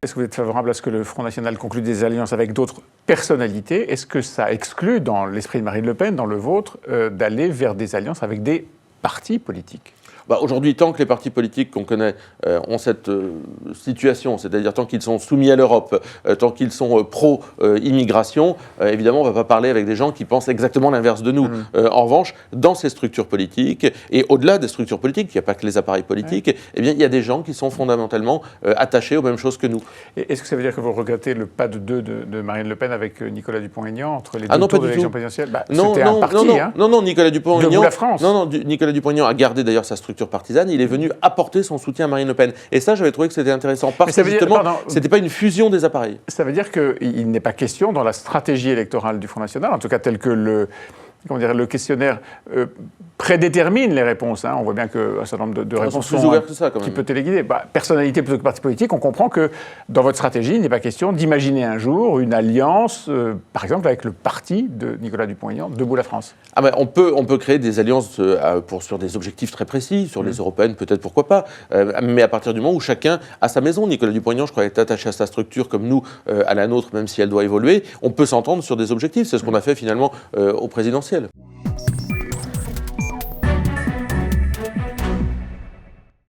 est-ce que vous êtes favorable à ce que le Front National conclue des alliances avec d'autres personnalités? Est-ce que ça exclut, dans l'esprit de Marine Le Pen, dans le vôtre, d'aller vers des alliances avec des partis politiques? Aujourd'hui, tant que les partis politiques qu'on connaît ont cette situation, c'est-à-dire tant qu'ils sont soumis à l'Europe, tant qu'ils sont pro-immigration, évidemment, on ne va pas parler avec des gens qui pensent exactement l'inverse de nous. En revanche, dans ces structures politiques, et au-delà des structures politiques, il n'y a pas que les appareils politiques, eh bien, il y a des gens qui sont fondamentalement attachés aux mêmes choses que nous. Et est-ce que ça veut dire que vous regrettez le pas de deux de Marine Le Pen avec Nicolas Dupont-Aignan entre les deux tours de l'élection présidentielle? C'était un parti, non, Nicolas Dupont-Aignan... Debout la France. Nicolas Dupont-Aignan a gardé d'ailleurs sa structure partisane, il est venu apporter son soutien à Marine Le Pen. Et ça, j'avais trouvé que c'était intéressant, parce que justement, c'était pas une fusion des appareils. Ça veut dire qu'il n'est pas question dans la stratégie électorale du Front National, en tout cas tel que le questionnaire prédétermine les réponses. On voit bien qu'un certain nombre de réponses sont plus ouvertes que ça, quand même. Qui peut téléguider. Personnalité plutôt que parti politique, on comprend que dans votre stratégie, il n'est pas question d'imaginer un jour une alliance, par exemple, avec le parti de Nicolas Dupont-Aignan, Debout la France. On peut créer des alliances sur des objectifs très précis, sur les européennes, peut-être, pourquoi pas, mais à partir du moment où chacun a sa maison. Nicolas Dupont-Aignan, je crois, est attaché à sa structure comme nous, à la nôtre, même si elle doit évoluer. On peut s'entendre sur des objectifs. C'est ce qu'on a fait finalement au présidentiel.